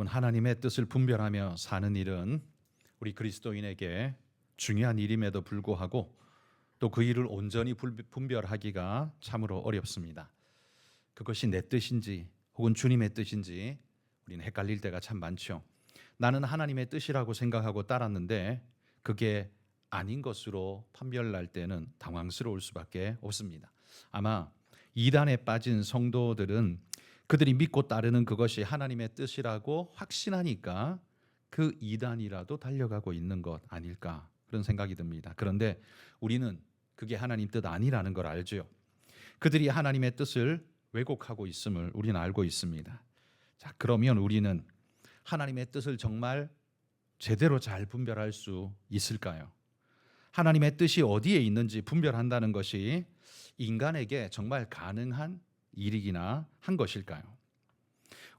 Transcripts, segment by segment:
여러분, 하나님의 뜻을 분별하며 사는 일은 우리 그리스도인에게 중요한 일임에도 불구하고 또 그 일을 온전히 분별하기가 참으로 어렵습니다. 그것이 내 뜻인지 혹은 주님의 뜻인지 우리는 헷갈릴 때가 참 많죠. 나는 하나님의 뜻이라고 생각하고 따랐는데 그게 아닌 것으로 판별날 때는 당황스러울 수밖에 없습니다. 아마 이단에 빠진 성도들은 그들이 믿고 따르는 그것이 하나님의 뜻이라고 확신하니까 그 이단이라도 달려가고 있는 것 아닐까, 그런 생각이 듭니다. 그런데 우리는 그게 하나님 뜻 아니라는 걸 알죠. 그들이 하나님의 뜻을 왜곡하고 있음을 우리는 알고 있습니다. 자, 그러면 우리는 하나님의 뜻을 정말 제대로 잘 분별할 수 있을까요? 하나님의 뜻이 어디에 있는지 분별한다는 것이 인간에게 정말 가능한 일이기나 한 것일까요?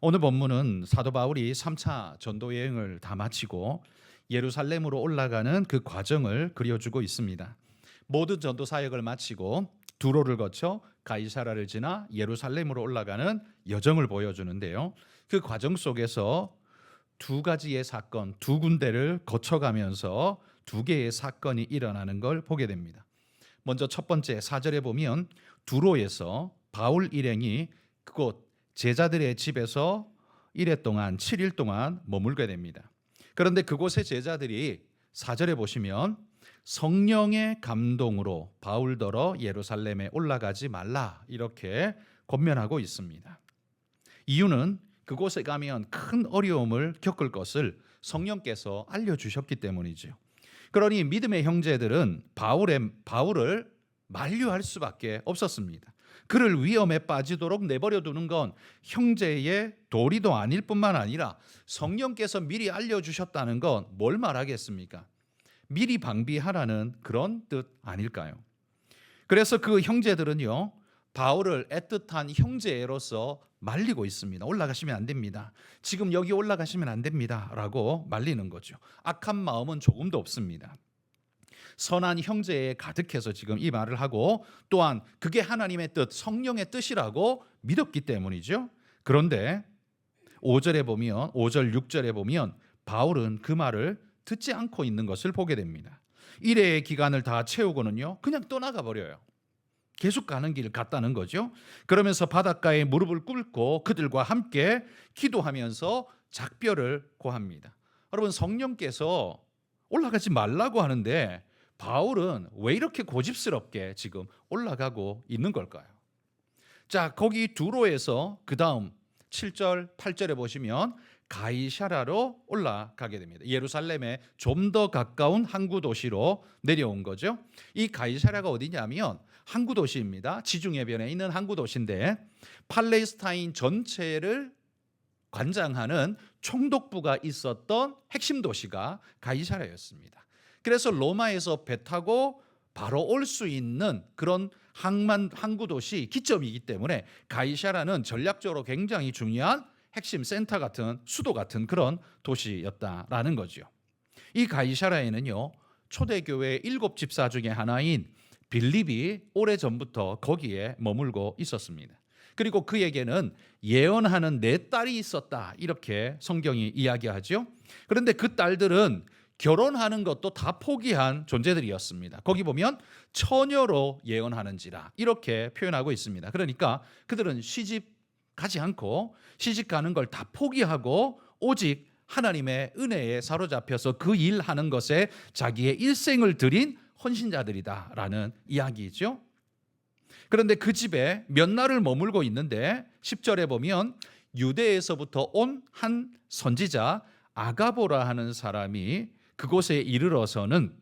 오늘 본문은 사도 바울이 3차 전도 여행을 다 마치고 예루살렘으로 올라가는 그 과정을 그려주고 있습니다. 모든 전도 사역을 마치고 두로를 거쳐 가이사라를 지나 예루살렘으로 올라가는 여정을 보여주는데요. 그 과정 속에서 두 가지의 사건, 두 군데를 거쳐가면서 두 개의 사건이 일어나는 걸 보게 됩니다. 먼저 첫 번째 4절에 보면 두로에서 바울 일행이 그곳 제자들의 집에서 7일 동안 머물게 됩니다. 그런데 그곳의 제자들이 4절에 보시면 성령의 감동으로 바울더러 예루살렘에 올라가지 말라 이렇게 권면하고 있습니다. 이유는 그곳에 가면 큰 어려움을 겪을 것을 성령께서 알려주셨기 때문이죠. 그러니 믿음의 형제들은 바울을 만류할 수밖에 없었습니다. 그를 위험에 빠지도록 내버려 두는 건 형제의 도리도 아닐 뿐만 아니라 성령께서 미리 알려주셨다는 건 뭘 말하겠습니까? 미리 방비하라는 그런 뜻 아닐까요? 그래서 그 형제들은요, 바울을 애틋한 형제로서 말리고 있습니다. 올라가시면 안 됩니다. 지금 여기 올라가시면 안 됩니다. 라고 말리는 거죠. 악한 마음은 조금도 없습니다. 선한 형제에 가득해서 지금 이 말을 하고 또한 그게 하나님의 뜻, 성령의 뜻이라고 믿었기 때문이죠. 그런데 5절 6절에 보면 바울은 그 말을 듣지 않고 있는 것을 보게 됩니다. 일회의 기간을 다 채우고는요, 그냥 떠나가 버려요. 계속 가는 길 갔다는 거죠. 그러면서 바닷가에 무릎을 꿇고 그들과 함께 기도하면서 작별을 고합니다. 여러분, 성령께서 올라가지 말라고 하는데 바울은 왜 이렇게 고집스럽게 지금 올라가고 있는 걸까요? 자, 거기 두로에서 그 다음 7절, 8절에 보시면 가이사라로 올라가게 됩니다. 예루살렘에 좀 더 가까운 항구 도시로 내려온 거죠. 이 가이사라가 어디냐면 항구 도시입니다. 지중해변에 있는 항구 도시인데 팔레스타인 전체를 관장하는 총독부가 있었던 핵심 도시가 가이사라였습니다. 그래서 로마에서 배 타고 바로 올 수 있는 그런 항구 도시 기점이기 때문에 가이사라는 전략적으로 굉장히 중요한 핵심 센터 같은 수도 같은 그런 도시였다라는 거죠. 이 가이사라에는요, 초대교회 7집사 중에 하나인 빌립이 오래전부터 거기에 머물고 있었습니다. 그리고 그에게는 예언하는 4딸이 있었다 이렇게 성경이 이야기하죠. 그런데 그 딸들은 결혼하는 것도 다 포기한 존재들이었습니다. 거기 보면 처녀로 예언하는지라 이렇게 표현하고 있습니다. 그러니까 그들은 시집 가지 않고 시집 가는 걸 다 포기하고 오직 하나님의 은혜에 사로잡혀서 그 일하는 것에 자기의 일생을 드린 헌신자들이다라는 이야기죠. 그런데 그 집에 몇 날을 머물고 있는데 10절에 보면 유대에서부터 온 한 선지자 아가보라 하는 사람이 그곳에 이르러서는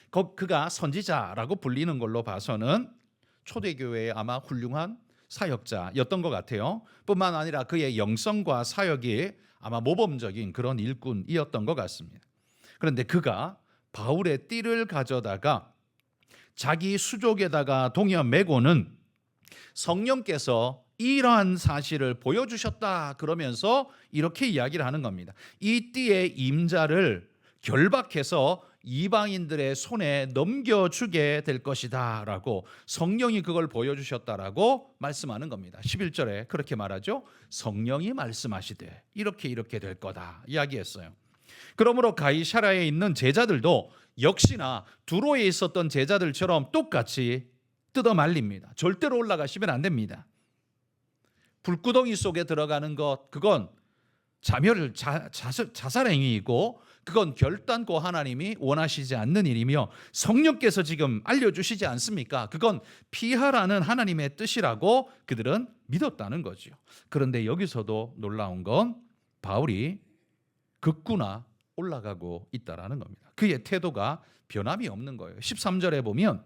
그가 선지자라고 불리는 걸로 봐서는 초대교회의 아마 훌륭한 사역자였던 것 같아요. 뿐만 아니라 그의 영성과 사역이 아마 모범적인 그런 일꾼이었던 것 같습니다. 그런데 그가 바울의 띠를 가져다가 자기 수족에다가 동여 매고는 성령께서 이러한 사실을 보여주셨다 그러면서 이렇게 이야기를 하는 겁니다. 이 띠의 임자를 결박해서 이방인들의 손에 넘겨주게 될 것이다 라고 성령이 그걸 보여주셨다라고 말씀하는 겁니다. 11절에 그렇게 말하죠. 성령이 말씀하시되 이렇게 될 거다 이야기했어요. 그러므로 가이사랴에 있는 제자들도 역시나 두로에 있었던 제자들처럼 똑같이 뜯어 말립니다. 절대로 올라가시면 안 됩니다. 불구덩이 속에 들어가는 것, 그건 자살 행위이고 그건 결단코 하나님이 원하시지 않는 일이며 성령께서 지금 알려주시지 않습니까? 그건 피하라는 하나님의 뜻이라고 그들은 믿었다는 거죠. 그런데 여기서도 놀라운 건 바울이 극구나 올라가고 있다라는 겁니다. 그의 태도가 변함이 없는 거예요. 13절에 보면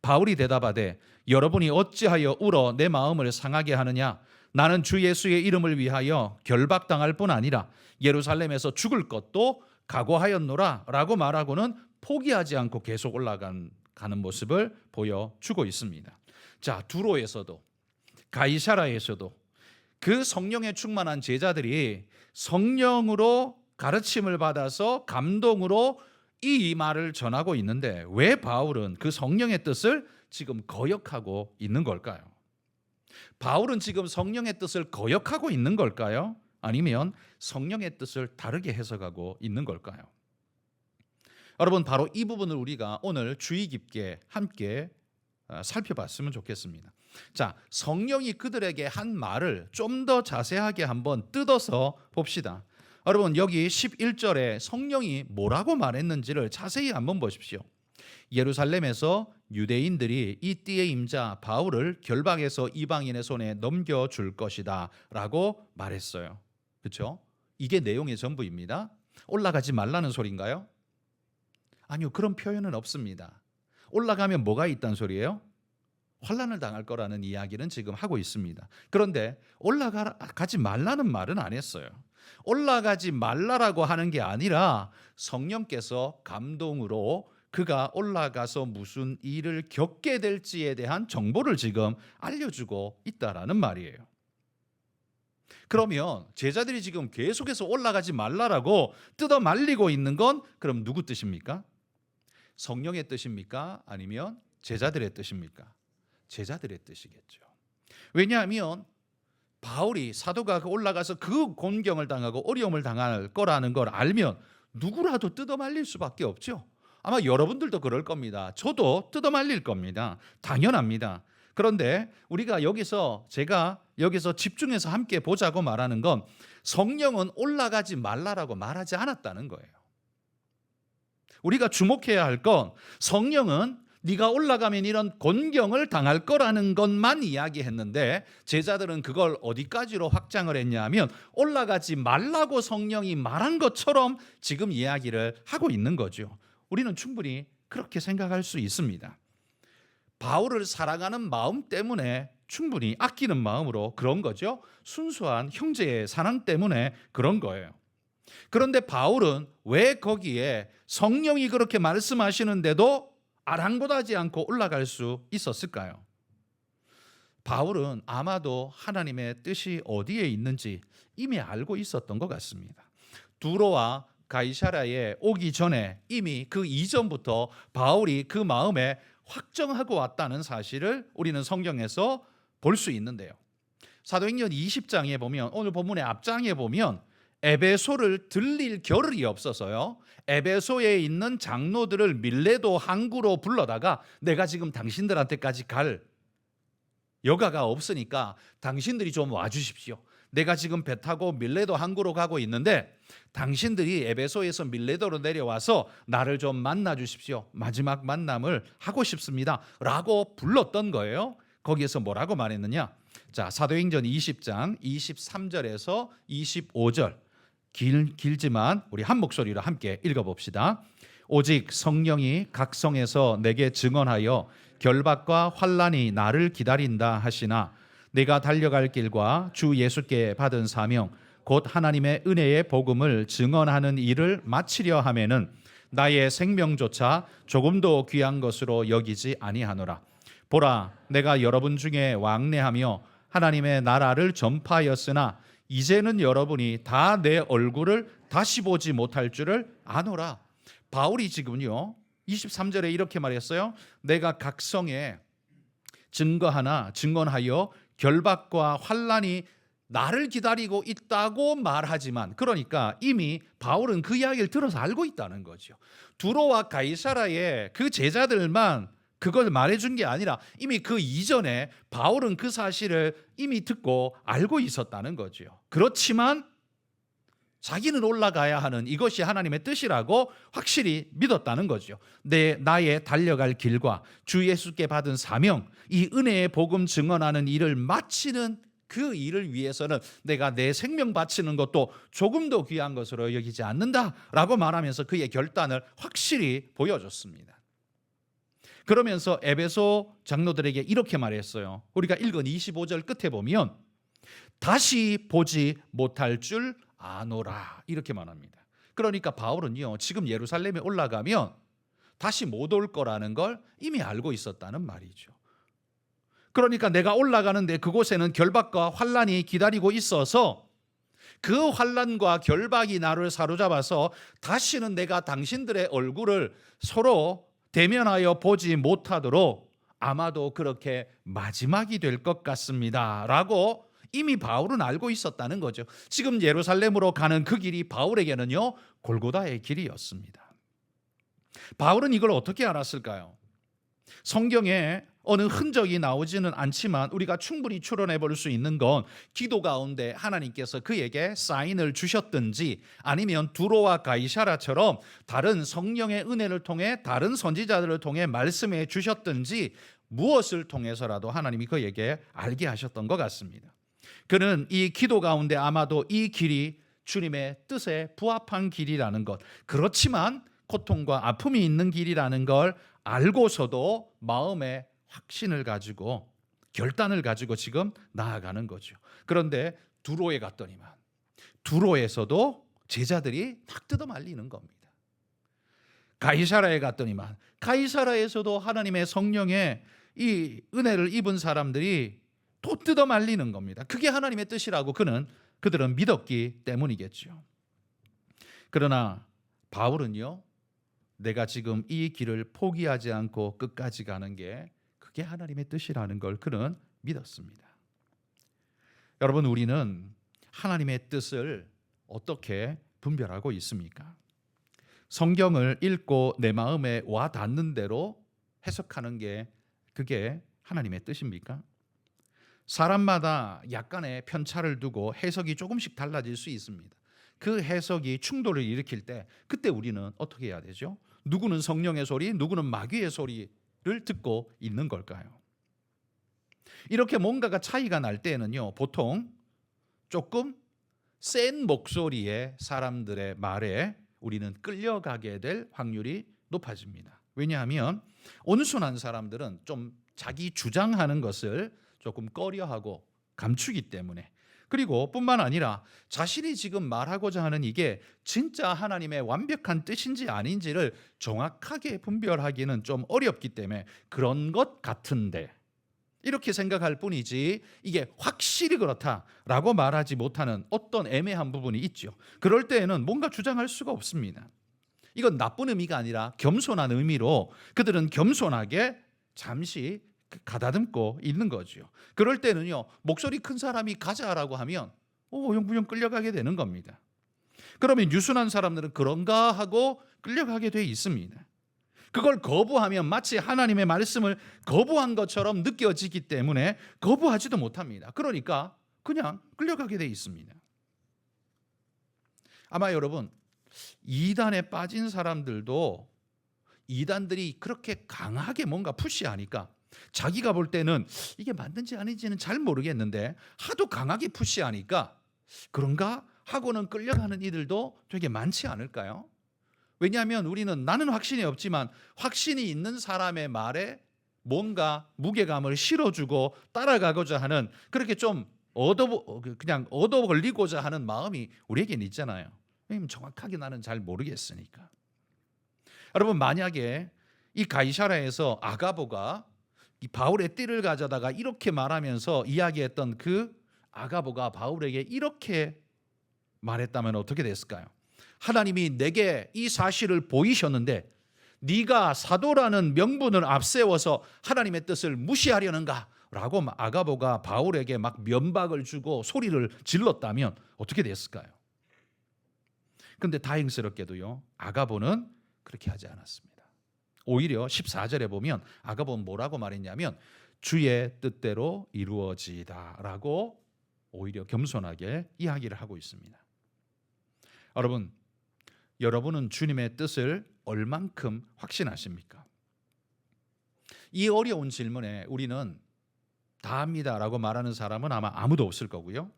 바울이 대답하되 여러분이 어찌하여 울어 내 마음을 상하게 하느냐? 나는 주 예수의 이름을 위하여 결박당할 뿐 아니라 예루살렘에서 죽을 것도 각오하였노라 라고 말하고는 포기하지 않고 계속 올라가는 모습을 보여주고 있습니다. 자, 두로에서도 가이사라에서도 그 성령에 충만한 제자들이 성령으로 가르침을 받아서 감동으로 이 말을 전하고 있는데 왜 바울은 그 성령의 뜻을 지금 거역하고 있는 걸까요? 바울은 지금 성령의 뜻을 거역하고 있는 걸까요? 아니면 성령의 뜻을 다르게 해석하고 있는 걸까요? 여러분, 바로 이 부분을 우리가 오늘 주의 깊게 함께 살펴봤으면 좋겠습니다. 자, 성령이 그들에게 한 말을 좀 더 자세하게 한번 뜯어서 봅시다. 여러분, 여기 11절에 성령이 뭐라고 말했는지를 자세히 한번 보십시오. 예루살렘에서 유대인들이 이 띠의 임자 바울을 결박해서 이방인의 손에 넘겨줄 것이다 라고 말했어요. 그렇죠? 이게 내용의 전부입니다. 올라가지 말라는 소리인가요? 아니요, 그런 표현은 없습니다. 올라가면 뭐가 있다는 소리예요? 환난을 당할 거라는 이야기는 지금 하고 있습니다. 그런데 올라가지 말라는 말은 안 했어요. 올라가지 말라라고 하는 게 아니라 성령께서 감동으로 그가 올라가서 무슨 일을 겪게 될지에 대한 정보를 지금 알려주고 있다라는 말이에요. 그러면 제자들이 지금 계속해서 올라가지 말라라고 뜯어 말리고 있는 건 그럼 누구 뜻입니까? 성령의 뜻입니까? 아니면 제자들의 뜻입니까? 제자들의 뜻이겠죠. 왜냐하면 바울이 사도가 올라가서 그 곤경을 당하고 어려움을 당할 거라는 걸 알면 누구라도 뜯어 말릴 수밖에 없죠. 아마 여러분들도 그럴 겁니다. 저도 뜯어 말릴 겁니다. 당연합니다. 그런데 우리가 제가 여기서 집중해서 함께 보자고 말하는 건 성령은 올라가지 말라라고 말하지 않았다는 거예요. 우리가 주목해야 할 건 성령은 네가 올라가면 이런 곤경을 당할 거라는 것만 이야기했는데 제자들은 그걸 어디까지로 확장을 했냐면 올라가지 말라고 성령이 말한 것처럼 지금 이야기를 하고 있는 거죠. 우리는 충분히 그렇게 생각할 수 있습니다. 바울을 사랑하는 마음 때문에 충분히 아끼는 마음으로 그런 거죠. 순수한 형제의 사랑 때문에 그런 거예요. 그런데 바울은 왜 거기에 성령이 그렇게 말씀하시는데도 아랑곳하지 않고 올라갈 수 있었을까요? 바울은 아마도 하나님의 뜻이 어디에 있는지 이미 알고 있었던 것 같습니다. 두로와 가이사랴에 오기 전에 이미 그 이전부터 바울이 그 마음에 확정하고 왔다는 사실을 우리는 성경에서 볼 수 있는데요. 사도행전 20장에 보면 오늘 본문의 앞장에 보면 에베소를 들릴 겨를이 없어서요. 에베소에 있는 장로들을 밀레도 항구로 불러다가 내가 지금 당신들한테까지 갈 여가가 없으니까 당신들이 좀 와주십시오. 내가 지금 배 타고 밀레도 항구로 가고 있는데 당신들이 에베소에서 밀레도로 내려와서 나를 좀 만나 주십시오. 마지막 만남을 하고 싶습니다 라고 불렀던 거예요. 거기에서 뭐라고 말했느냐? 자, 사도행전 20장 23절에서 25절 길지만 우리 한 목소리로 함께 읽어봅시다. 오직 성령이 각 성에서 내게 증언하여 결박과 환난이 나를 기다린다 하시나 내가 달려갈 길과 주 예수께 받은 사명 곧 하나님의 은혜의 복음을 증언하는 일을 마치려 하면은 나의 생명조차 조금도 귀한 것으로 여기지 아니하노라. 보라, 내가 여러분 중에 왕래하며 하나님의 나라를 전파하였으나 이제는 여러분이 다 내 얼굴을 다시 보지 못할 줄을 아노라. 바울이 지금요 23절에 이렇게 말했어요. 내가 각성에 증거하여 결박과 환난이 나를 기다리고 있다고 말하지만, 그러니까 이미 바울은 그 이야기를 들어서 알고 있다는 거죠. 두로와 가이사라의 그 제자들만 그걸 말해준 게 아니라 이미 그 이전에 바울은 그 사실을 이미 듣고 알고 있었다는 거죠. 그렇지만 자기는 올라가야 하는 이것이 하나님의 뜻이라고 확실히 믿었다는 거죠. 나의 달려갈 길과 주 예수께 받은 사명, 이 은혜의 복음 증언하는 일을 마치는 그 일을 위해서는 내가 내 생명 바치는 것도 조금도 귀한 것으로 여기지 않는다라고 말하면서 그의 결단을 확실히 보여줬습니다. 그러면서 에베소 장로들에게 이렇게 말했어요. 우리가 읽은 25절 끝에 보면 다시 보지 못할 줄 아노라 이렇게 말합니다. 그러니까 바울은요 지금 예루살렘에 올라가면 다시 못 올 거라는 걸 이미 알고 있었다는 말이죠. 그러니까 내가 올라가는데 그곳에는 결박과 환난이 기다리고 있어서 그 환난과 결박이 나를 사로잡아서 다시는 내가 당신들의 얼굴을 서로 대면하여 보지 못하도록 아마도 그렇게 마지막이 될 것 같습니다 라고 이미 바울은 알고 있었다는 거죠. 지금 예루살렘으로 가는 그 길이 바울에게는요 골고다의 길이었습니다. 바울은 이걸 어떻게 알았을까요? 성경에 어느 흔적이 나오지는 않지만 우리가 충분히 추론해 볼 수 있는 건 기도 가운데 하나님께서 그에게 사인을 주셨든지 아니면 두로와 가이사라처럼 다른 성령의 은혜를 통해 다른 선지자들을 통해 말씀해 주셨든지 무엇을 통해서라도 하나님이 그에게 알게 하셨던 것 같습니다. 그는 이 기도 가운데 아마도 이 길이 주님의 뜻에 부합한 길이라는 것, 그렇지만 고통과 아픔이 있는 길이라는 걸 알고서도 마음에 확신을 가지고 결단을 가지고 지금 나아가는 거죠. 그런데 두로에 갔더니만 두로에서도 제자들이 탁 뜯어 말리는 겁니다. 가이사라에 갔더니만 가이사라에서도 하나님의 성령의 이 은혜를 입은 사람들이 또 뜯어 말리는 겁니다. 그게 하나님의 뜻이라고 그들은 믿었기 때문이겠죠. 그러나 바울은요 내가 지금 이 길을 포기하지 않고 끝까지 가는 게 그게 하나님의 뜻이라는 걸 그는 믿었습니다. 여러분, 우리는 하나님의 뜻을 어떻게 분별하고 있습니까? 성경을 읽고 내 마음에 와 닿는 대로 해석하는 게 그게 하나님의 뜻입니까? 사람마다 약간의 편차를 두고 해석이 조금씩 달라질 수 있습니다. 그 해석이 충돌을 일으킬 때 그때 우리는 어떻게 해야 되죠? 누구는 성령의 소리, 누구는 마귀의 소리를 듣고 있는 걸까요? 이렇게 뭔가가 차이가 날 때는요 보통 조금 센 목소리의 사람들의 말에 우리는 끌려가게 될 확률이 높아집니다. 왜냐하면 온순한 사람들은 좀 자기 주장하는 것을 조금 꺼려하고 감추기 때문에, 그리고 뿐만 아니라 자신이 지금 말하고자 하는 이게 진짜 하나님의 완벽한 뜻인지 아닌지를 정확하게 분별하기는 좀 어렵기 때문에 그런 것 같은데 이렇게 생각할 뿐이지 이게 확실히 그렇다라고 말하지 못하는 어떤 애매한 부분이 있죠. 그럴 때에는 뭔가 주장할 수가 없습니다. 이건 나쁜 의미가 아니라 겸손한 의미로 그들은 겸손하게 잠시 가다듬고 있는 거죠. 그럴 때는요 목소리 큰 사람이 가자라고 하면 영부영 끌려가게 되는 겁니다. 그러면 유순한 사람들은 그런가 하고 끌려가게 돼 있습니다. 그걸 거부하면 마치 하나님의 말씀을 거부한 것처럼 느껴지기 때문에 거부하지도 못합니다. 그러니까 그냥 끌려가게 돼 있습니다. 아마 여러분 이단에 빠진 사람들도 이단들이 그렇게 강하게 뭔가 푸시하니까 자기가 볼 때는 이게 맞는지 아닌지는 잘 모르겠는데 하도 강하게 푸시하니까 그런가 하고는 끌려가는 이들도 되게 많지 않을까요? 왜냐하면 우리는 나는 확신이 없지만 확신이 있는 사람의 말에 뭔가 무게감을 실어주고 따라가고자 하는 그렇게 좀 그냥 얻어 걸리고자 하는 마음이 우리에겐 있잖아요. 왜냐하면 정확하게 나는 잘 모르겠으니까. 여러분, 만약에 이 가이사라에서 아가보가 이 바울의 띠를 가져다가 이렇게 말하면서 이야기했던 그 아가보가 바울에게 이렇게 말했다면 어떻게 됐을까요? 하나님이 내게 이 사실을 보이셨는데 네가 사도라는 명분을 앞세워서 하나님의 뜻을 무시하려는가? 라고 아가보가 바울에게 막 면박을 주고 소리를 질렀다면 어떻게 됐을까요? 그런데 다행스럽게도요, 아가보는 그렇게 하지 않았습니다. 오히려 14절에 보면 아가보는 뭐라고 말했냐면 주의 뜻대로 이루어지이다 라고 오히려 겸손하게 이야기를 하고 있습니다. 여러분, 여러분은 주님의 뜻을 얼만큼 확신하십니까? 이 어려운 질문에 우리는 다 합니다라고 말하는 사람은 아마 아무도 없을 거고요.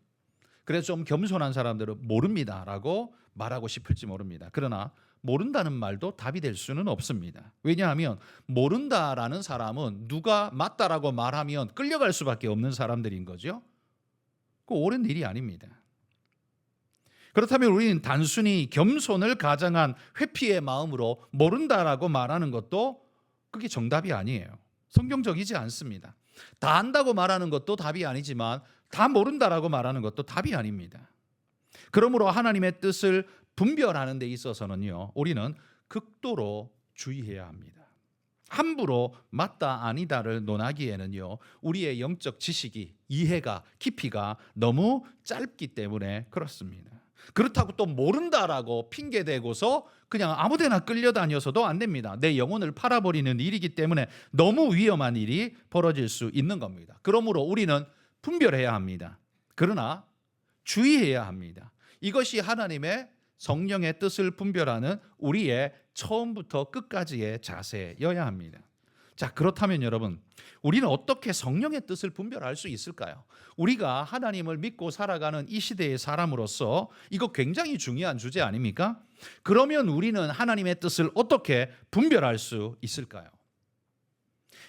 그래서 좀 겸손한 사람들은 모릅니다라고 말하고 싶을지 모릅니다. 그러나 모른다는 말도 답이 될 수는 없습니다. 왜냐하면 모른다라는 사람은 누가 맞다라고 말하면 끌려갈 수밖에 없는 사람들인 거죠. 그 옳은 일이 아닙니다. 그렇다면 우리는 단순히 겸손을 가장한 회피의 마음으로 모른다라고 말하는 것도 그게 정답이 아니에요. 성경적이지 않습니다. 다 안다고 말하는 것도 답이 아니지만 다 모른다라고 말하는 것도 답이 아닙니다. 그러므로 하나님의 뜻을 분별하는 데 있어서는요, 우리는 극도로 주의해야 합니다. 함부로 맞다 아니다를 논하기에는요, 우리의 영적 지식이, 이해가, 깊이가 너무 짧기 때문에 그렇습니다. 그렇다고 또 모른다라고 핑계대고서 그냥 아무데나 끌려다녀서도 안 됩니다. 내 영혼을 팔아버리는 일이기 때문에 너무 위험한 일이 벌어질 수 있는 겁니다. 그러므로 우리는 분별해야 합니다. 그러나 주의해야 합니다. 이것이 하나님의 성령의 뜻을 분별하는 우리의 처음부터 끝까지의 자세여야 합니다. 자, 그렇다면 여러분, 우리는 어떻게 성령의 뜻을 분별할 수 있을까요? 우리가 하나님을 믿고 살아가는 이 시대의 사람으로서 이거 굉장히 중요한 주제 아닙니까? 그러면 우리는 하나님의 뜻을 어떻게 분별할 수 있을까요?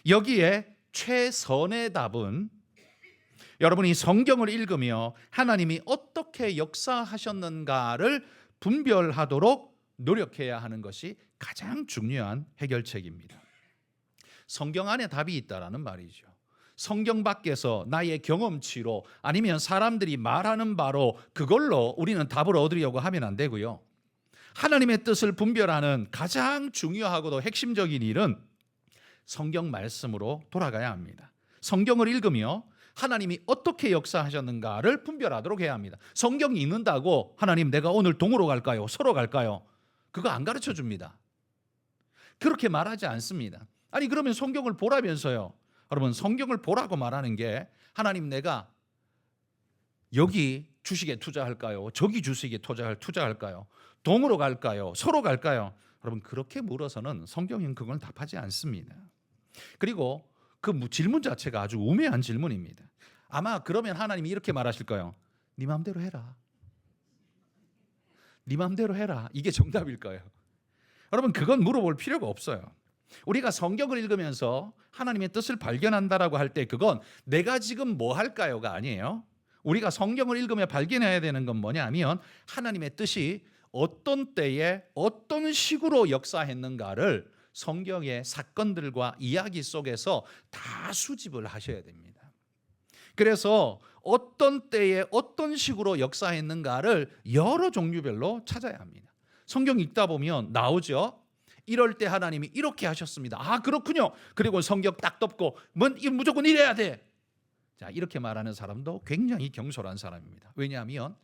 여기에 최선의 답은 여러분이 성경을 읽으며 하나님이 어떻게 역사하셨는가를 분별하도록 노력해야 하는 것이 가장 중요한 해결책입니다. 성경 안에 답이 있다라는 말이죠. 성경 밖에서 나의 경험치로 아니면 사람들이 말하는 바로 그걸로 우리는 답을 얻으려고 하면 안 되고요. 하나님의 뜻을 분별하는 가장 중요하고도 핵심적인 일은 성경 말씀으로 돌아가야 합니다. 성경을 읽으며 하나님이 어떻게 역사하셨는가를 분별하도록 해야 합니다. 성경이 읽는다고 하나님 내가 오늘 동으로 갈까요? 서로 갈까요? 그거 안 가르쳐 줍니다. 그렇게 말하지 않습니다. 아니 그러면 성경을 보라면서요. 여러분, 성경을 보라고 말하는 게 하나님 내가 여기 주식에 투자할까요? 저기 주식에 투자할까요? 동으로 갈까요? 서로 갈까요? 여러분, 그렇게 물어서는 성경은 그걸 답하지 않습니다. 그리고 그 질문 자체가 아주 우매한 질문입니다. 아마 그러면 하나님이 이렇게 말하실 거예요. 네 마음대로 해라. 네 마음대로 해라. 이게 정답일 거예요. 여러분, 그건 물어볼 필요가 없어요. 우리가 성경을 읽으면서 하나님의 뜻을 발견한다라고 할 때 그건 내가 지금 뭐 할까요가 아니에요. 우리가 성경을 읽으며 발견해야 되는 건 뭐냐면 하나님의 뜻이 어떤 때에 어떤 식으로 역사했는가를 성경의 사건들과 이야기 속에서 다 수집을 하셔야 됩니다. 그래서 어떤 때에 어떤 식으로 역사했는가를 여러 종류별로 찾아야 합니다. 성경 읽다 보면 나오죠. 이럴 때 하나님이 이렇게 하셨습니다. 아, 그렇군요. 그리고 성경 딱 덮고 무조건 이래야 돼. 자, 이렇게 말하는 사람도 굉장히 경솔한 사람입니다. 왜냐하면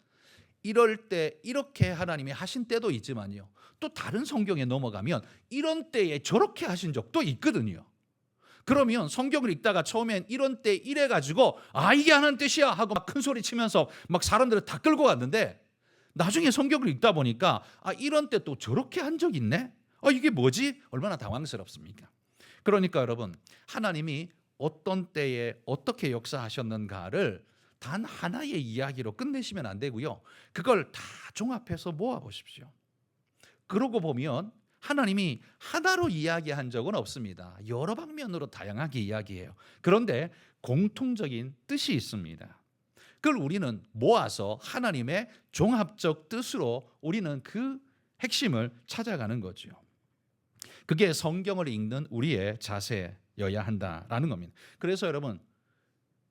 이럴 때 이렇게 하나님이 하신 때도 있지만요, 또 다른 성경에 넘어가면 이런 때에 저렇게 하신 적도 있거든요. 그러면 성경을 읽다가 처음엔 이런 때 이래 가지고 아, 이게 하나님 뜻이야 하고 막 큰 소리 치면서 막 사람들을 다 끌고 갔는데 나중에 성경을 읽다 보니까 아, 이런 때 또 저렇게 한 적 있네. 이게 뭐지? 얼마나 당황스럽습니까? 그러니까 여러분, 하나님이 어떤 때에 어떻게 역사하셨는가를 단 하나의 이야기로 끝내시면 안 되고요. 그걸 다 종합해서 모아 보십시오. 그러고 보면 하나님이 하나로 이야기한 적은 없습니다. 여러 방면으로 다양하게 이야기해요. 그런데 공통적인 뜻이 있습니다. 그걸 우리는 모아서 하나님의 종합적 뜻으로 우리는 그 핵심을 찾아가는 거죠. 그게 성경을 읽는 우리의 자세여야 한다라는 겁니다. 그래서 여러분,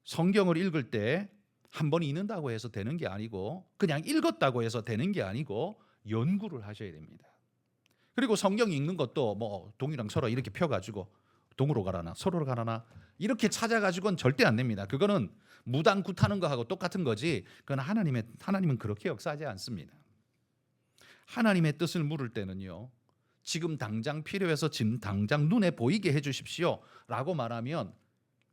성경을 읽을 때 한 번 읽는다고 해서 되는 게 아니고 그냥 읽었다고 해서 되는 게 아니고 연구를 하셔야 됩니다. 그리고 성경 읽는 것도 뭐 동이랑 서로 이렇게 펴가지고 동으로 가라나 서로로 가라나 이렇게 찾아가지고는 절대 안 됩니다. 그거는 무당 굿하는 거하고 똑같은 거지. 그건 하나님은 그렇게 역사하지 않습니다. 하나님의 뜻을 물을 때는요, 지금 당장 필요해서 지금 당장 눈에 보이게 해주십시오 라고 말하면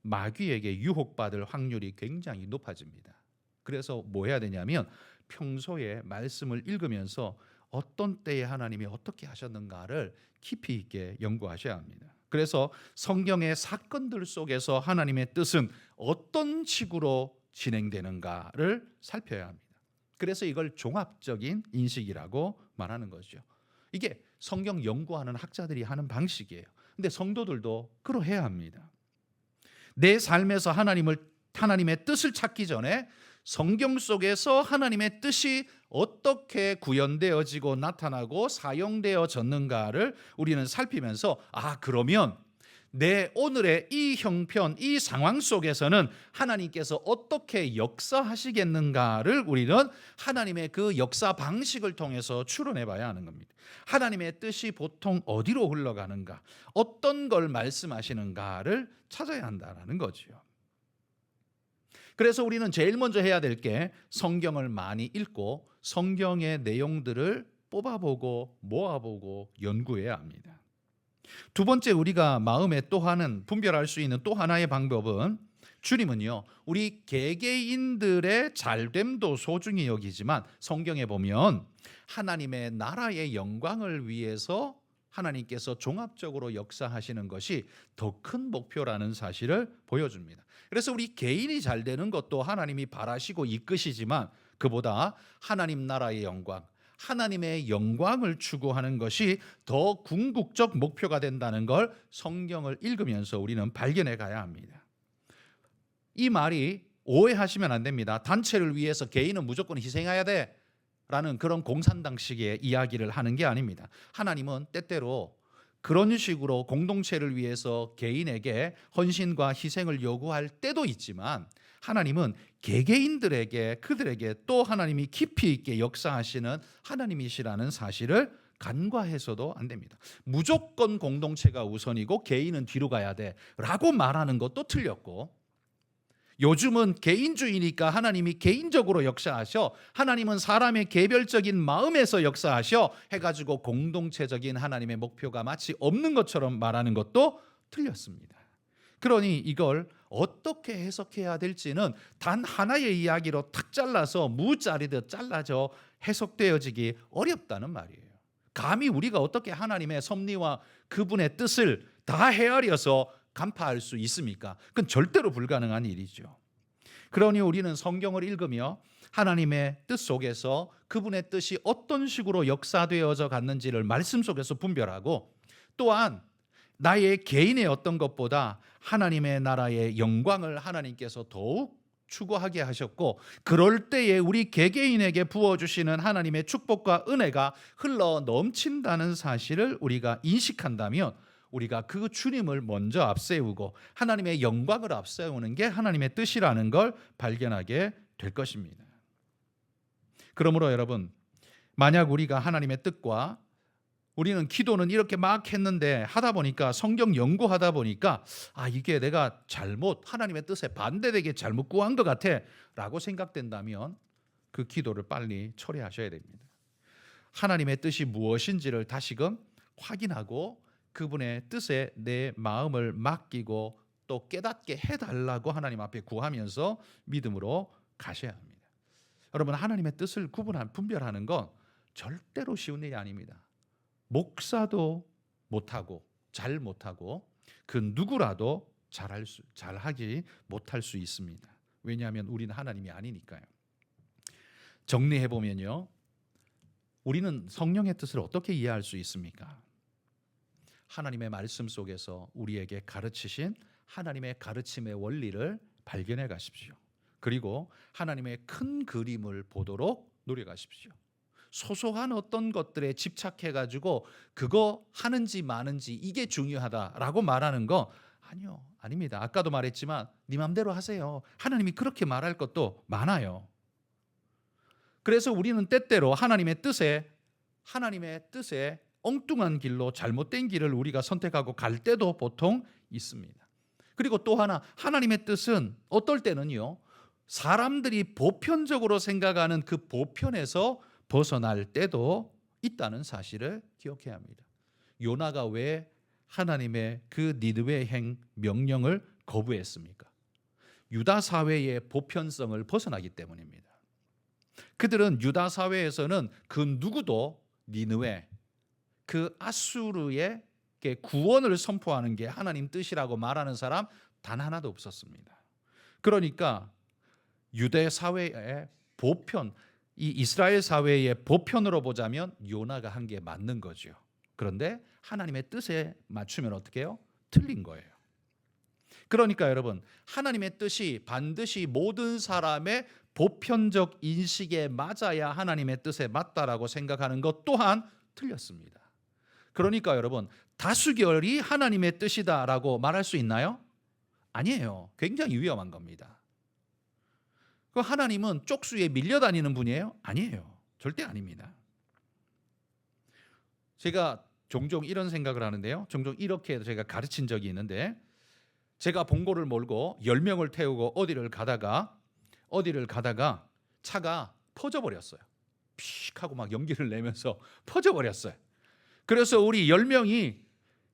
마귀에게 유혹받을 확률이 굉장히 높아집니다. 그래서 뭐 해야 되냐면 평소에 말씀을 읽으면서 어떤 때에 하나님이 어떻게 하셨는가를 깊이 있게 연구하셔야 합니다. 그래서 성경의 사건들 속에서 하나님의 뜻은 어떤 식으로 진행되는가를 살펴야 합니다. 그래서 이걸 종합적인 인식이라고 말하는 거죠. 이게 성경 연구하는 학자들이 하는 방식이에요. 근데 성도들도 그러해야 합니다. 내 삶에서 하나님의 뜻을 찾기 전에 성경 속에서 하나님의 뜻이 어떻게 구현되어지고 나타나고 사용되어졌는가를 우리는 살피면서 그러면 내 오늘의 이 형편, 이 상황 속에서는 하나님께서 어떻게 역사하시겠는가를 우리는 하나님의 그 역사 방식을 통해서 추론해 봐야 하는 겁니다. 하나님의 뜻이 보통 어디로 흘러가는가, 어떤 걸 말씀하시는가를 찾아야 한다는 거죠. 그래서 우리는 제일 먼저 해야 될 게 성경을 많이 읽고 성경의 내용들을 뽑아보고 모아보고 연구해야 합니다. 두 번째, 우리가 마음에 분별할 수 있는 또 하나의 방법은, 주님은요 우리 개개인들의 잘됨도 소중히 여기지만 성경에 보면 하나님의 나라의 영광을 위해서 하나님께서 종합적으로 역사하시는 것이 더 큰 목표라는 사실을 보여줍니다. 그래서 우리 개인이 잘 되는 것도 하나님이 바라시고 이끄시지만 그보다 하나님 나라의 영광, 하나님의 영광을 추구하는 것이 더 궁극적 목표가 된다는 걸 성경을 읽으면서 우리는 발견해 가야 합니다. 이 말이 오해하시면 안 됩니다. 단체를 위해서 개인은 무조건 희생해야 돼 라는 그런 공산당식의 이야기를 하는 게 아닙니다. 하나님은 때때로 그런 식으로 공동체를 위해서 개인에게 헌신과 희생을 요구할 때도 있지만 하나님은 개개인들에게, 그들에게 또 하나님이 깊이 있게 역사하시는 하나님이시라는 사실을 간과해서도 안 됩니다. 무조건 공동체가 우선이고 개인은 뒤로 가야 돼 라고 말하는 것도 틀렸고, 요즘은 개인주의니까 하나님이 개인적으로 역사하셔, 하나님은 사람의 개별적인 마음에서 역사하셔 해가지고 공동체적인 하나님의 목표가 마치 없는 것처럼 말하는 것도 틀렸습니다. 그러니 이걸 어떻게 해석해야 될지는 단 하나의 이야기로 탁 잘라서 무자르듯 잘라져 해석되어지기 어렵다는 말이에요. 감히 우리가 어떻게 하나님의 섭리와 그분의 뜻을 다 헤아려서 간파할 수 있습니까? 그건 절대로 불가능한 일이죠. 그러니 우리는 성경을 읽으며 하나님의 뜻 속에서 그분의 뜻이 어떤 식으로 역사되어져 갔는지를 말씀 속에서 분별하고, 또한 나의 개인의 어떤 것보다 하나님의 나라의 영광을 하나님께서 더욱 추구하게 하셨고, 그럴 때에 우리 개개인에게 부어주시는 하나님의 축복과 은혜가 흘러 넘친다는 사실을 우리가 인식한다면 우리가 그 주님을 먼저 앞세우고 하나님의 영광을 앞세우는 게 하나님의 뜻이라는 걸 발견하게 될 것입니다. 그러므로 여러분, 만약 우리가 하나님의 뜻과, 우리는 기도는 이렇게 막 했는데 하다 보니까, 성경 연구하다 보니까 이게 내가 하나님의 뜻에 반대되게 잘못 구한 것 같아 라고 생각된다면 그 기도를 빨리 처리하셔야 됩니다. 하나님의 뜻이 무엇인지를 다시금 확인하고 그분의 뜻에 내 마음을 맡기고 또 깨닫게 해달라고 하나님 앞에 구하면서 믿음으로 가셔야 합니다. 여러분, 하나님의 뜻을 분별하는 건 절대로 쉬운 일이 아닙니다. 목사도 못하고 잘 못하고 그 누구라도 잘하지 못할 수 있습니다. 왜냐하면 우리는 하나님이 아니니까요. 정리해보면요, 우리는 성령의 뜻을 어떻게 이해할 수 있습니까? 하나님의 말씀 속에서 우리에게 가르치신 하나님의 가르침의 원리를 발견해 가십시오. 그리고 하나님의 큰 그림을 보도록 노력해 가십시오. 소소한 어떤 것들에 집착해 가지고 그거 하는지 마는지 이게 중요하다라고 말하는 거 아닙니다. 아까도 말했지만 네 맘대로 하세요. 하나님이 그렇게 말할 것도 많아요. 그래서 우리는 때때로 하나님의 뜻에 하나님의 뜻에 엉뚱한 길로 잘못된 길을 우리가 선택하고 갈 때도 보통 있습니다. 그리고 또 하나, 하나님의 뜻은 어떨 때는요, 사람들이 보편적으로 생각하는 그 보편에서 벗어날 때도 있다는 사실을 기억해야 합니다. 요나가 왜 하나님의 그 니느웨 행 명령을 거부했습니까? 유다 사회의 보편성을 벗어나기 때문입니다. 그들은 유다 사회에서는 그 누구도 니느웨, 그 아수르의 구원을 선포하는 게 하나님 뜻이라고 말하는 사람 단 하나도 없었습니다. 그러니까 유대 사회의 보편, 이 이스라엘 사회의 보편으로 보자면 요나가 한 게 맞는 거죠. 그런데 하나님의 뜻에 맞추면 어떻게 해요? 틀린 거예요. 그러니까 여러분, 하나님의 뜻이 반드시 모든 사람의 보편적 인식에 맞아야 하나님의 뜻에 맞다라고 생각하는 것 또한 틀렸습니다. 그러니까 여러분, 다수결이 하나님의 뜻이다라고 말할 수 있나요? 아니에요. 굉장히 위험한 겁니다. 그 하나님은 쪽수에 밀려다니는 분이에요? 아니에요. 절대 아닙니다. 제가 종종 이런 생각을 하는데요. 종종 이렇게 제가 가르친 적이 있는데, 제가 봉고를 몰고 10명을 태우고 어디를 가다가 차가 퍼져버렸어요. 픽 하고 막 연기를 내면서 퍼져버렸어요. 그래서 우리 10명이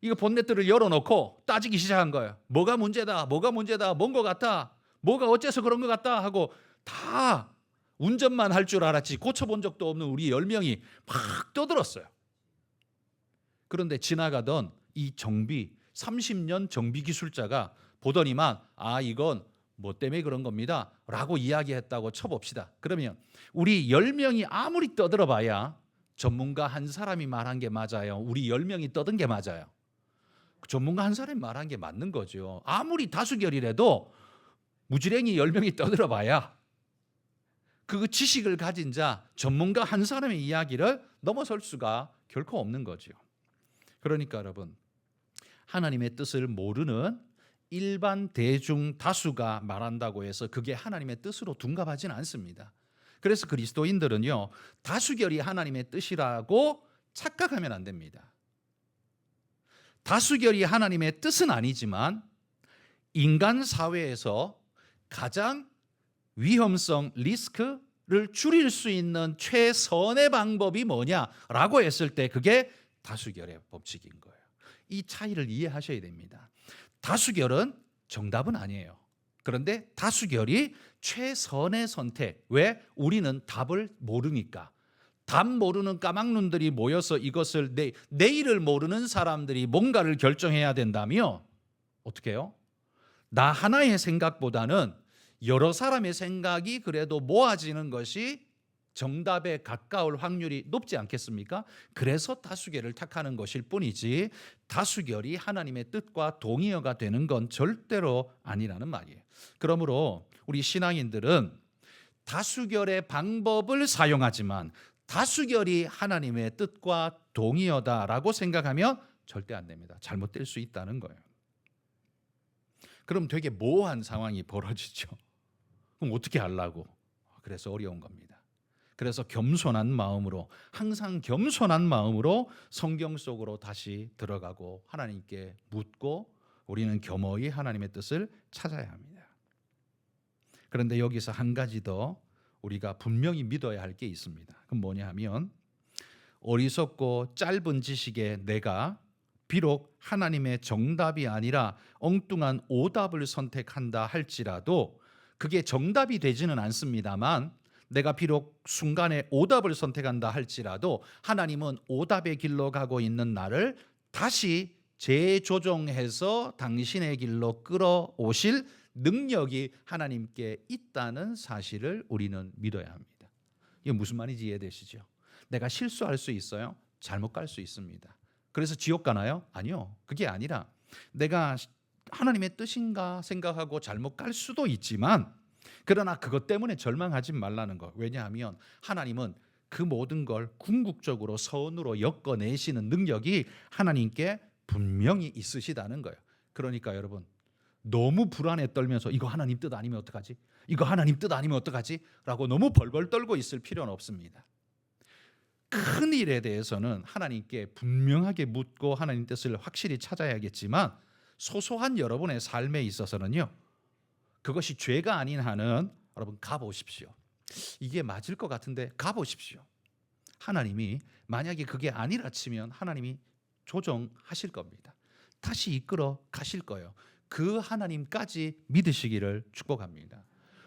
이거 본넷들을 열어놓고 따지기 시작한 거예요. 뭐가 문제다, 뭔 것 같다, 뭐가 어째서 그런 것 같다 하고 다 운전만 할 줄 알았지 고쳐본 적도 없는 우리 10명이 막 떠들었어요. 그런데 지나가던 이 30년 정비 기술자가 보더니만 이건 뭐 때문에 그런 겁니다 라고 이야기했다고 쳐봅시다. 그러면 우리 10명이 아무리 떠들어봐야 전문가 한 사람이 말한 게 맞아요? 우리 10명이 떠든 게 맞아요? 전문가 한 사람이 말한 게 맞는 거죠. 아무리 다수결이라도 무지랭이 10명이 떠들어봐야 그 지식을 가진 자, 전문가 한 사람의 이야기를 넘어설 수가 결코 없는 거죠. 그러니까 여러분, 하나님의 뜻을 모르는 일반 대중 다수가 말한다고 해서 그게 하나님의 뜻으로 둔갑하지는 않습니다. 그래서 그리스도인들은요, 다수결이 하나님의 뜻이라고 착각하면 안 됩니다. 다수결이 하나님의 뜻은 아니지만 인간 사회에서 가장 위험성, 리스크를 줄일 수 있는 최선의 방법이 뭐냐라고 했을 때 그게 다수결의 법칙인 거예요. 이 차이를 이해하셔야 됩니다. 다수결은 정답은 아니에요. 그런데 다수결이 최선의 선택. 왜? 우리는 답을 모르니까. 답 모르는 까막눈들이 모여서 이것을 내일을 모르는 사람들이 뭔가를 결정해야 된다며 어떻게 해요? 나 하나의 생각보다는 여러 사람의 생각이 그래도 모아지는 것이 정답에 가까울 확률이 높지 않겠습니까? 그래서 다수결을 택하는 것일 뿐이지 다수결이 하나님의 뜻과 동의어가 되는 건 절대로 아니라는 말이에요. 그러므로 우리 신앙인들은 다수결의 방법을 사용하지만 다수결이 하나님의 뜻과 동의어다라고 생각하면 절대 안 됩니다. 잘못될 수 있다는 거예요. 그럼 되게 모호한 상황이 벌어지죠. 그럼 어떻게 하려고? 그래서 어려운 겁니다. 그래서 겸손한 마음으로, 항상 겸손한 마음으로 성경 속으로 다시 들어가고 하나님께 묻고 우리는 겸허히 하나님의 뜻을 찾아야 합니다. 그런데 여기서 한 가지 더 우리가 분명히 믿어야 할 게 있습니다. 그럼 뭐냐 하면, 어리석고 짧은 지식에 내가 비록 하나님의 정답이 아니라 엉뚱한 오답을 선택한다 할지라도 그게 정답이 되지는 않습니다만, 내가 비록 순간에 오답을 선택한다 할지라도 하나님은 오답의 길로 가고 있는 나를 다시 재조정해서 당신의 길로 끌어오실 능력이 하나님께 있다는 사실을 우리는 믿어야 합니다. 이게 무슨 말인지 이해되시죠? 내가 실수할 수 있어요. 잘못 갈 수 있습니다. 그래서 지옥 가나요? 아니요. 그게 아니라 내가 하나님의 뜻인가 생각하고 잘못 갈 수도 있지만, 그러나 그것 때문에 절망하지 말라는 거. 왜냐하면 하나님은 그 모든 걸 궁극적으로 선으로 엮어내시는 능력이 하나님께 분명히 있으시다는 거예요. 그러니까 여러분, 너무 불안에 떨면서 이거 하나님 뜻 아니면 어떡하지? 이거 하나님 뜻 아니면 어떡하지? 라고 너무 벌벌 떨고 있을 필요는 없습니다. 큰 일에 대해서는 하나님께 분명하게 묻고 하나님 뜻을 확실히 찾아야겠지만 소소한 여러분의 삶에 있어서는요, 그것이 죄가 아닌 한은 여러분 가보십시오. 이게 맞을 것 같은데 가보십시오. 하나님이 만약에 그게 아니라 치면 하나님이 조정하실 겁니다. 다시 이끌어 가실 거예요. 그 하나님까지 믿으시기를 축복합니다.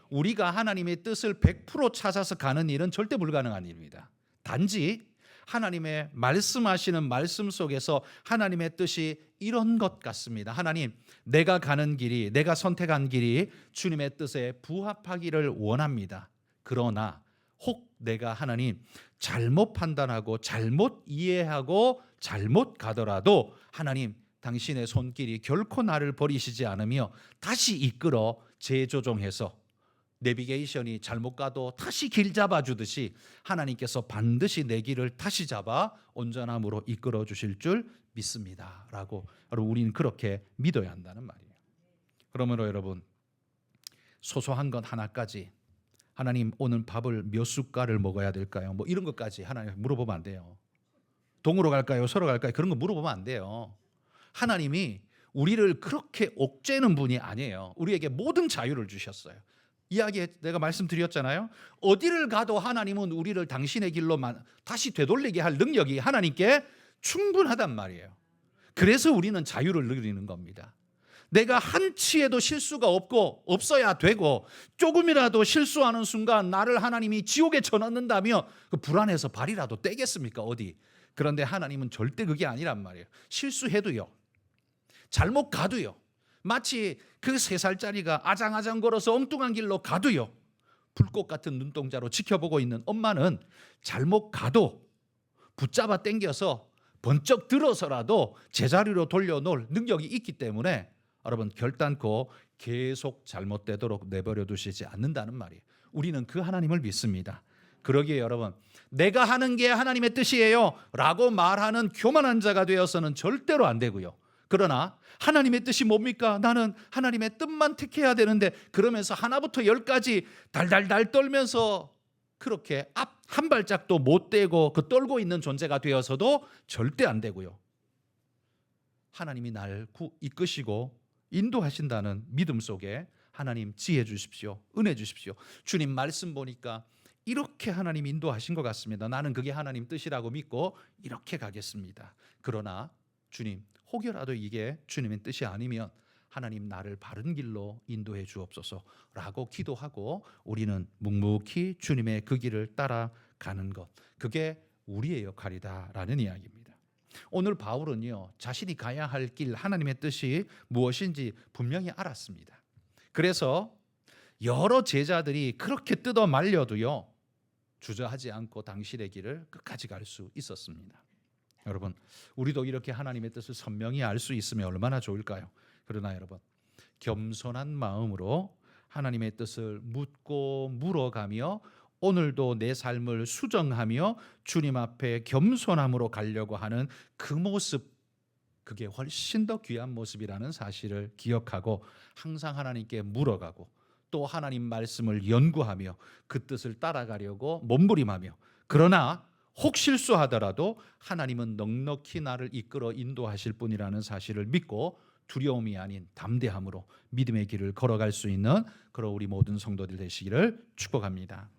우리가 하나님의 뜻을 100% 찾아서 가는 일은 절대 불가능한 일입니다. 단지 하나님의 말씀하시는 말씀 속에서 하나님의 뜻이 이런 것 같습니다. 하나님, 내가 가는 길이, 내가 선택한 길이 주님의 뜻에 부합하기를 원합니다. 그러나 혹 내가 하나님 잘못 판단하고 잘못 이해하고 잘못 가더라도 하나님, 당신의 손길이 결코 나를 버리시지 않으며 다시 이끌어 재조정해서 내비게이션이 잘못 가도 다시 길 잡아주듯이 하나님께서 반드시 내 길을 다시 잡아 온전함으로 이끌어 주실 줄 믿습니다 라고 여러분, 우리는 그렇게 믿어야 한다는 말이에요. 그러므로 여러분, 소소한 것 하나까지 하나님 오늘 밥을 몇 숟갈을 먹어야 될까요? 뭐 이런 것까지 하나님 물어보면 안 돼요. 동으로 갈까요? 서로 갈까요? 그런 거 물어보면 안 돼요. 하나님이 우리를 그렇게 옥죄는 분이 아니에요. 우리에게 모든 자유를 주셨어요. 이야기에 내가 말씀드렸잖아요. 어디를 가도 하나님은 우리를 당신의 길로 다시 되돌리게 할 능력이 하나님께 충분하단 말이에요. 그래서 우리는 자유를 누리는 겁니다. 내가 한치에도 실수가 없어야 되고 조금이라도 실수하는 순간 나를 하나님이 지옥에 쳐넣는다며 그 불안해서 발이라도 떼겠습니까? 어디? 그런데 하나님은 절대 그게 아니란 말이에요. 실수해도요, 잘못 가도요, 마치 그 3살짜리가 아장아장 걸어서 엉뚱한 길로 가도요, 불꽃 같은 눈동자로 지켜보고 있는 엄마는 잘못 가도 붙잡아 당겨서 번쩍 들어서라도 제자리로 돌려놓을 능력이 있기 때문에 여러분, 결단코 계속 잘못되도록 내버려 두시지 않는다는 말이에요. 우리는 그 하나님을 믿습니다. 그러기에 여러분, 내가 하는 게 하나님의 뜻이에요 라고 말하는 교만한 자가 되어서는 절대로 안 되고요. 그러나 하나님의 뜻이 뭡니까? 나는 하나님의 뜻만 택해야 되는데, 그러면서 하나부터 10까지 달달달 떨면서 그렇게 앞 한 발짝도 못 떼고 그 떨고 있는 존재가 되어서도 절대 안 되고요. 하나님이 날 이끄시고 인도하신다는 믿음 속에 하나님 지혜 주십시오. 은혜 주십시오. 주님 말씀 보니까 이렇게 하나님 인도하신 것 같습니다. 나는 그게 하나님 뜻이라고 믿고 이렇게 가겠습니다. 그러나 주님, 혹여라도 이게 주님의 뜻이 아니면 하나님 나를 바른 길로 인도해 주옵소서라고 기도하고 우리는 묵묵히 주님의 그 길을 따라가는 것, 그게 우리의 역할이다라는 이야기입니다. 오늘 바울은요, 자신이 가야 할 길, 하나님의 뜻이 무엇인지 분명히 알았습니다. 그래서 여러 제자들이 그렇게 뜯어 말려도요, 주저하지 않고 당신의 길을 끝까지 갈 수 있었습니다. 여러분, 우리도 이렇게 하나님의 뜻을 선명히 알 수 있으면 얼마나 좋을까요? 그러나 여러분, 겸손한 마음으로 하나님의 뜻을 묻고 물어가며 오늘도 내 삶을 수정하며 주님 앞에 겸손함으로 가려고 하는 그 모습, 그게 훨씬 더 귀한 모습이라는 사실을 기억하고 항상 하나님께 물어가고 또 하나님 말씀을 연구하며 그 뜻을 따라가려고 몸부림하며, 그러나 혹 실수하더라도 하나님은 넉넉히 나를 이끌어 인도하실 분이라는 사실을 믿고 두려움이 아닌 담대함으로 믿음의 길을 걸어갈 수 있는 그런 우리 모든 성도들 되시기를 축복합니다.